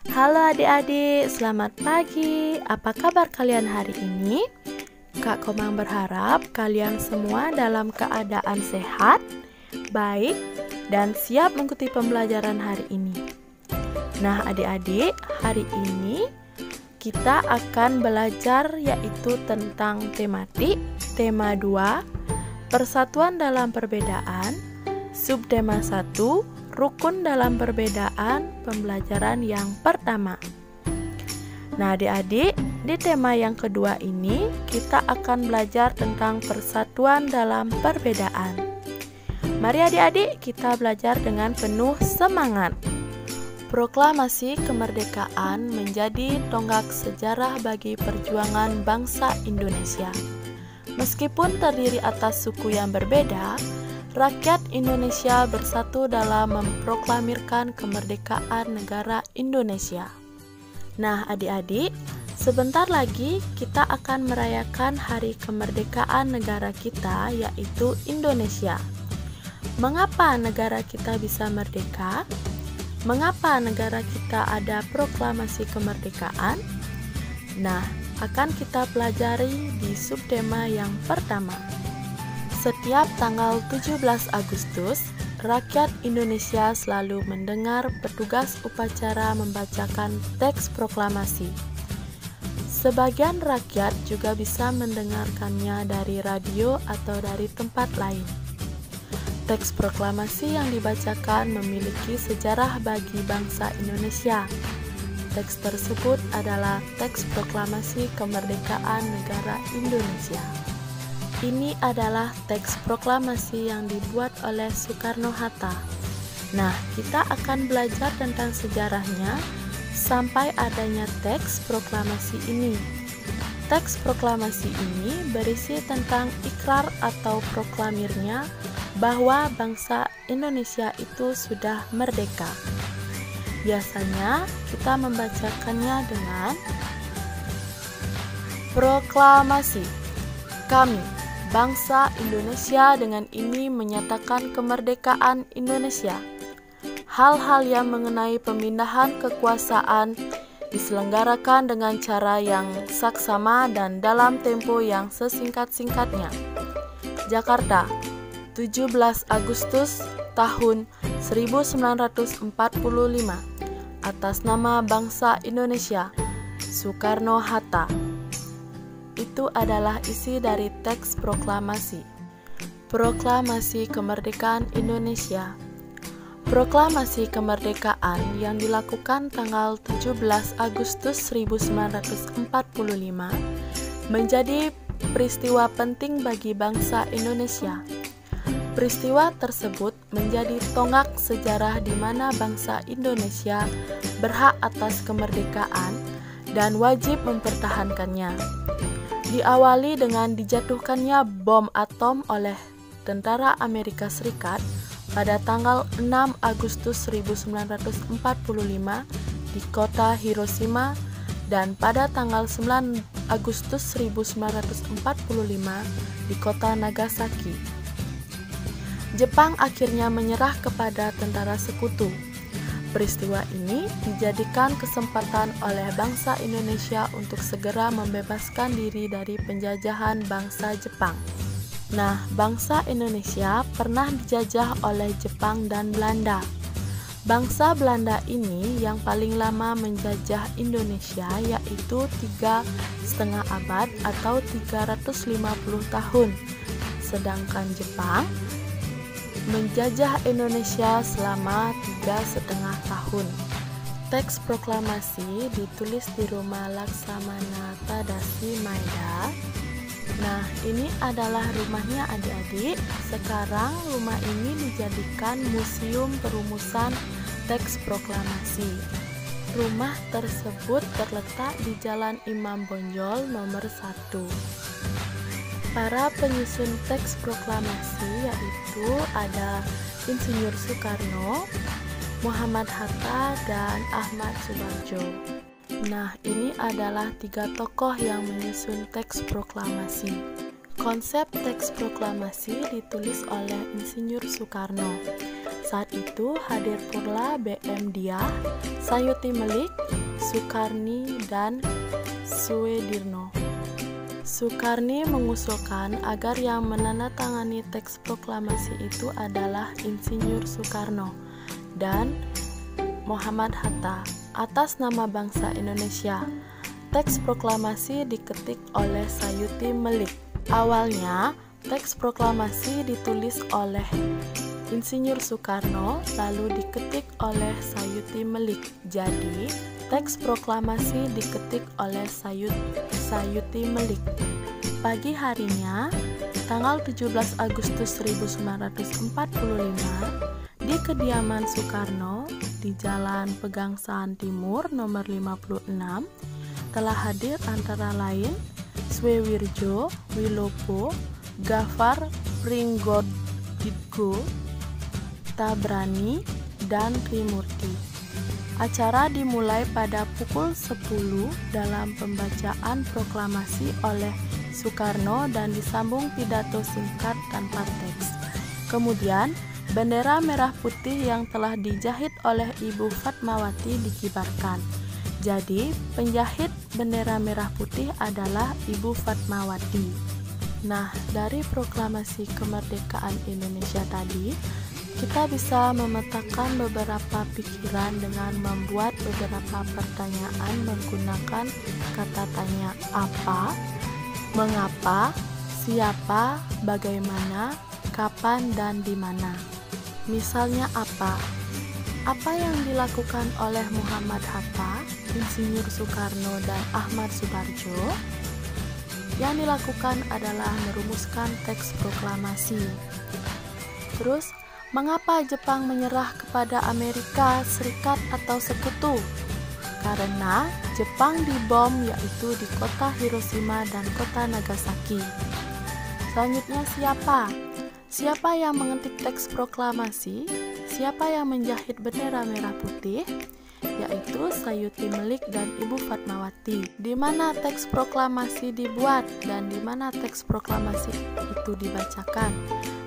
Halo adik-adik, selamat pagi. Apa kabar kalian hari ini? Kak Komang berharap kalian semua dalam keadaan sehat, baik, dan siap mengikuti pembelajaran hari ini. Nah adik-adik, hari ini kita akan belajar yaitu tentang tematik, tema 2, persatuan dalam perbedaan, subtema 1, rukun dalam perbedaan, pembelajaran yang pertama. Nah adik-adik, di tema yang kedua ini kita akan belajar tentang persatuan dalam perbedaan. Mari adik-adik kita belajar dengan penuh semangat. Proklamasi kemerdekaan menjadi tonggak sejarah bagi perjuangan bangsa Indonesia. Meskipun terdiri atas suku yang berbeda, rakyat Indonesia bersatu dalam memproklamirkan kemerdekaan negara Indonesia. Nah adik-adik, sebentar lagi kita akan merayakan hari kemerdekaan negara kita yaitu Indonesia. Mengapa negara kita bisa merdeka? Mengapa negara kita ada proklamasi kemerdekaan? Nah, akan kita pelajari di subtema yang pertama. Setiap tanggal 17 Agustus, rakyat Indonesia selalu mendengar petugas upacara membacakan teks proklamasi. Sebagian rakyat juga bisa mendengarkannya dari radio atau dari tempat lain. Teks proklamasi yang dibacakan memiliki sejarah bagi bangsa Indonesia. Teks tersebut adalah teks proklamasi kemerdekaan negara Indonesia. Ini adalah teks proklamasi yang dibuat oleh Soekarno-Hatta. Nah, kita akan belajar tentang sejarahnya sampai adanya teks proklamasi ini. Teks proklamasi ini berisi tentang ikrar atau proklamirnya bahwa bangsa Indonesia itu sudah merdeka. Biasanya kita membacakannya dengan proklamasi. Kami, bangsa Indonesia, dengan ini menyatakan kemerdekaan Indonesia. Hal-hal yang mengenai pemindahan kekuasaan diselenggarakan dengan cara yang saksama dan dalam tempo yang sesingkat-singkatnya. Jakarta, 17 Agustus tahun 1945. Atas nama bangsa Indonesia, Soekarno-Hatta. Itu adalah isi dari teks proklamasi. Proklamasi kemerdekaan Indonesia. Proklamasi kemerdekaan yang dilakukan tanggal 17 Agustus 1945 menjadi peristiwa penting bagi bangsa Indonesia. Peristiwa tersebut menjadi tonggak sejarah di mana bangsa Indonesia berhak atas kemerdekaan dan wajib mempertahankannya. Diawali dengan dijatuhkannya bom atom oleh tentara Amerika Serikat pada tanggal 6 Agustus 1945 di kota Hiroshima dan pada tanggal 9 Agustus 1945 di kota Nagasaki. Jepang akhirnya menyerah kepada tentara sekutu. Peristiwa ini dijadikan kesempatan oleh bangsa Indonesia untuk segera membebaskan diri dari penjajahan bangsa Jepang. Nah, bangsa Indonesia pernah dijajah oleh Jepang dan Belanda. Bangsa Belanda ini yang paling lama menjajah Indonesia yaitu 3,5 abad atau 350 tahun. Sedangkan Jepang menjajah Indonesia selama 3,5 tahun. Teks proklamasi ditulis di rumah Laksamana Tadashi Maeda. Nah, ini adalah rumahnya adik-adik. Sekarang rumah ini dijadikan museum perumusan teks proklamasi. Rumah tersebut terletak di Jalan Imam Bonjol nomor 1. Para penyusun teks proklamasi yaitu ada Insinyur Soekarno, Muhammad Hatta, dan Ahmad Subarjo. Nah, ini adalah 3 tokoh yang menyusun teks proklamasi. Konsep teks proklamasi ditulis oleh Insinyur Soekarno. Saat itu hadir pula B.M. Dyah, Sayuti Melik, Soekarni, dan Suedirno. Soekarni mengusulkan agar yang menandatangani teks proklamasi itu adalah Insinyur Soekarno dan Muhammad Hatta atas nama bangsa Indonesia. Teks proklamasi diketik oleh Sayuti Melik. Awalnya, teks proklamasi ditulis oleh Insinyur Soekarno lalu diketik oleh Sayuti Melik. Jadi, teks proklamasi diketik oleh Sayuti Melik. Pagi harinya, tanggal 17 Agustus 1945, di kediaman Soekarno di Jalan Pegangsaan Timur nomor 56, telah hadir antara lain Swewirjo Wilopo, Gafar Pringgodidgo, Tabrani, dan Trimurti. Acara dimulai pada pukul 10 dalam pembacaan proklamasi oleh Soekarno dan disambung pidato singkat tanpa teks. Kemudian, bendera merah putih yang telah dijahit oleh Ibu Fatmawati dikibarkan. Jadi, penjahit bendera merah putih adalah Ibu Fatmawati. Nah, dari proklamasi kemerdekaan Indonesia tadi, kita bisa memetakan beberapa pikiran dengan membuat beberapa pertanyaan menggunakan kata tanya apa, mengapa, siapa, bagaimana, kapan, dan di mana. Misalnya apa? Apa yang dilakukan oleh Muhammad Hatta, Insinyur Soekarno, dan Ahmad Subarjo? Yang dilakukan adalah merumuskan teks proklamasi. Terus, mengapa Jepang menyerah kepada Amerika Serikat atau sekutu? Karena Jepang dibom, yaitu di kota Hiroshima dan kota Nagasaki. Selanjutnya siapa? Siapa yang mengetik teks proklamasi? Siapa yang menjahit bendera merah putih? Yaitu Sayuti Melik dan Ibu Fatmawati. Di mana teks proklamasi dibuat dan di mana teks proklamasi itu dibacakan?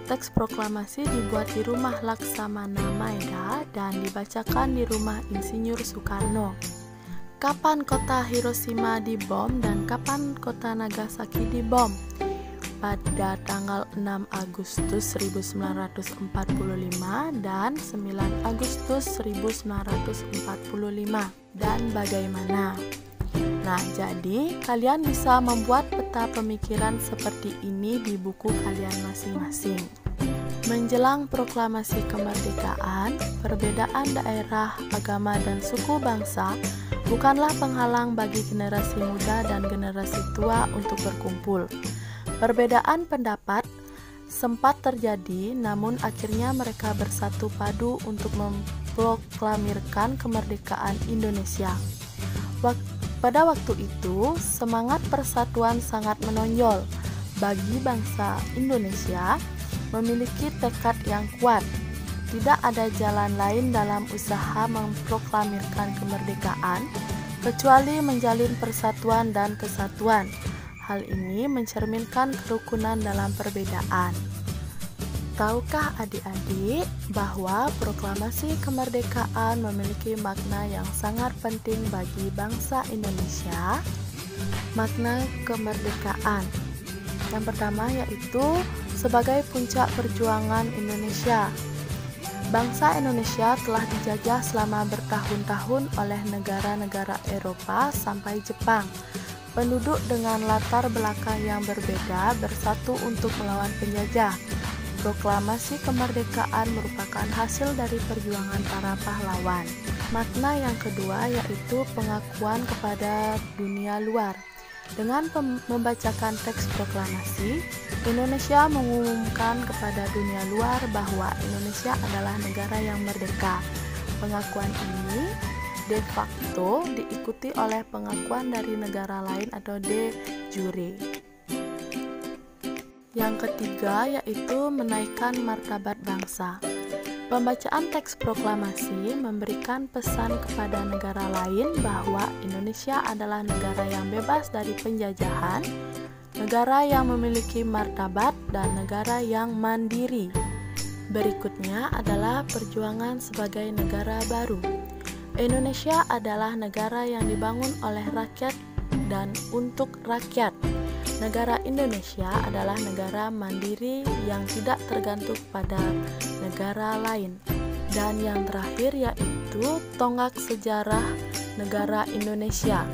Teks proklamasi dibuat di rumah Laksamana Maeda dan dibacakan di rumah Insinyur Soekarno. Kapan kota Hiroshima dibom dan kapan kota Nagasaki dibom? Pada tanggal 6 Agustus 1945 dan 9 Agustus 1945. Dan bagaimana? Nah, jadi kalian bisa membuat peta pemikiran seperti ini di buku kalian masing-masing. Menjelang proklamasi kemerdekaan, perbedaan daerah, agama, dan suku bangsa bukanlah penghalang bagi generasi muda dan generasi tua untuk berkumpul. Perbedaan pendapat sempat terjadi, namun akhirnya mereka bersatu padu untuk memproklamirkan kemerdekaan Indonesia. Pada waktu itu, semangat persatuan sangat menonjol. Bagi bangsa Indonesia memiliki tekad yang kuat. Tidak ada jalan lain dalam usaha memproklamirkan kemerdekaan kecuali menjalin persatuan dan kesatuan. Hal ini mencerminkan kerukunan dalam perbedaan. Tahukah adik-adik bahwa proklamasi kemerdekaan memiliki makna yang sangat penting bagi bangsa Indonesia? Makna kemerdekaan yang pertama yaitu sebagai puncak perjuangan Indonesia. Bangsa Indonesia telah dijajah selama bertahun-tahun oleh negara-negara Eropa sampai Jepang. Penduduk dengan latar belakang yang berbeda bersatu untuk melawan penjajah. Proklamasi kemerdekaan merupakan hasil dari perjuangan para pahlawan. Makna yang kedua yaitu pengakuan kepada dunia luar. Dengan membacakan teks proklamasi, Indonesia mengumumkan kepada dunia luar bahwa Indonesia adalah negara yang merdeka. Pengakuan ini de facto diikuti oleh pengakuan dari negara lain atau de jure. Yang ketiga yaitu menaikkan martabat bangsa. Pembacaan teks proklamasi memberikan pesan kepada negara lain bahwa Indonesia adalah negara yang bebas dari penjajahan, negara yang memiliki martabat, dan negara yang mandiri. Berikutnya adalah perjuangan sebagai negara baru. Indonesia adalah negara yang dibangun oleh rakyat dan untuk rakyat. Negara Indonesia adalah negara mandiri yang tidak tergantung pada negara lain. Dan yang terakhir yaitu tonggak sejarah negara Indonesia.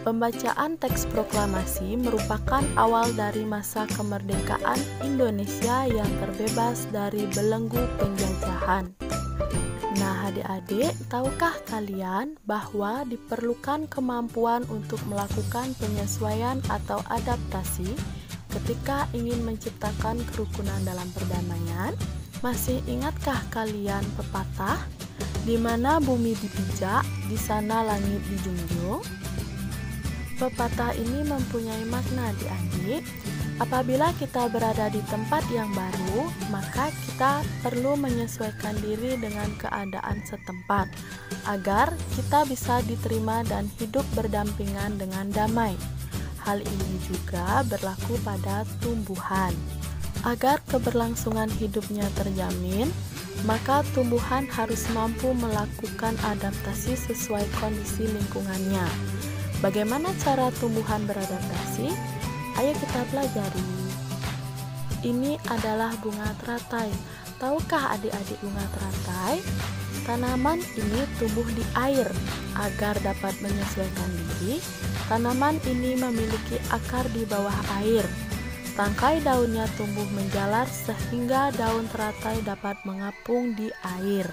Pembacaan teks proklamasi merupakan awal dari masa kemerdekaan Indonesia yang terbebas dari belenggu penjajahan. Nah, adik-adik, tahukah kalian bahwa diperlukan kemampuan untuk melakukan penyesuaian atau adaptasi ketika ingin menciptakan kerukunan dalam perdamaian? Masih ingatkah kalian pepatah, di mana bumi dipijak, di sana langit dijunjung? Pepatah ini mempunyai makna adik-adik. Apabila kita berada di tempat yang baru, maka kita perlu menyesuaikan diri dengan keadaan setempat agar kita bisa diterima dan hidup berdampingan dengan damai. Hal ini juga berlaku pada tumbuhan. Agar keberlangsungan hidupnya terjamin, maka tumbuhan harus mampu melakukan adaptasi sesuai kondisi lingkungannya. Bagaimana cara tumbuhan beradaptasi? Ayo kita pelajari. Ini adalah bunga teratai. Tahukah adik-adik bunga teratai? Tanaman ini tumbuh di air. Agar dapat menyesuaikan diri, tanaman ini memiliki akar di bawah air. Tangkai daunnya tumbuh menjalar sehingga daun teratai dapat mengapung di air.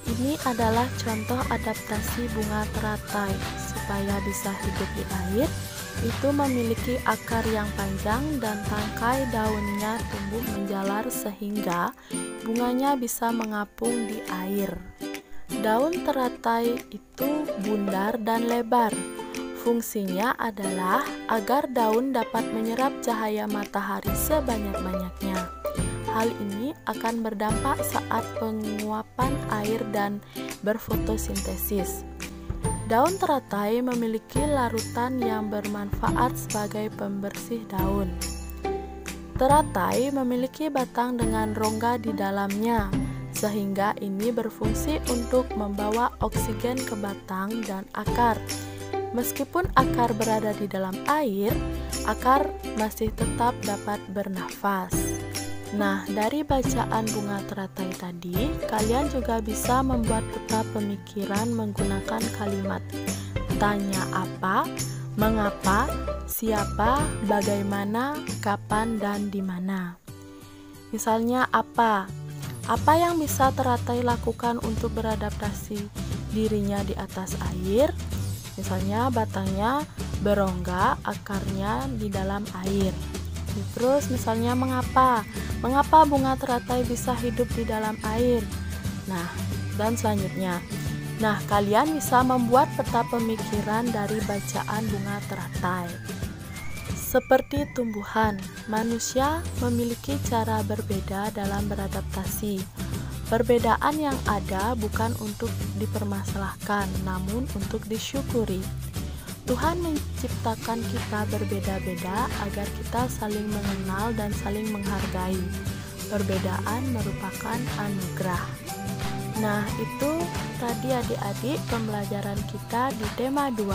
Ini adalah contoh adaptasi bunga teratai. Supaya bisa hidup di air, itu memiliki akar yang panjang dan tangkai daunnya tumbuh menjalar sehingga bunganya bisa mengapung di air. Daun teratai itu bundar dan lebar. Fungsinya adalah agar daun dapat menyerap cahaya matahari sebanyak-banyaknya. Hal ini akan berdampak saat penguapan air dan berfotosintesis. Daun teratai memiliki larutan yang bermanfaat sebagai pembersih daun. Teratai memiliki batang dengan rongga di dalamnya, sehingga ini berfungsi untuk membawa oksigen ke batang dan akar. Meskipun akar berada di dalam air, akar masih tetap dapat bernafas. Nah, dari bacaan bunga teratai tadi, kalian juga bisa membuat peta pemikiran menggunakan kalimat tanya apa, mengapa, siapa, bagaimana, kapan, dan di mana. Misalnya apa? Apa yang bisa teratai lakukan untuk beradaptasi dirinya di atas air? Misalnya batangnya berongga, akarnya di dalam air. Terus misalnya mengapa? Mengapa bunga teratai bisa hidup di dalam air? Nah, dan selanjutnya. Nah, kalian bisa membuat peta pemikiran dari bacaan bunga teratai. Seperti tumbuhan, manusia memiliki cara berbeda dalam beradaptasi. Perbedaan yang ada bukan untuk dipermasalahkan, namun untuk disyukuri. Tuhan menciptakan kita berbeda-beda agar kita saling mengenal dan saling menghargai. Perbedaan merupakan anugerah. Nah, itu tadi adik-adik pembelajaran kita di tema 2,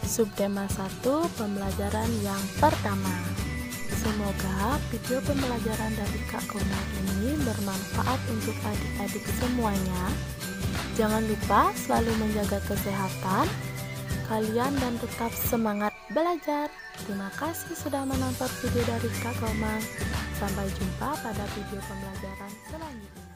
subtema 1, pembelajaran yang pertama. Semoga video pembelajaran dari Kak Komar ini bermanfaat untuk adik-adik semuanya. Jangan lupa selalu menjaga kesehatan kalian dan tetap semangat belajar. Terima kasih sudah menonton video dari Kak Komang. Sampai jumpa pada video pembelajaran selanjutnya.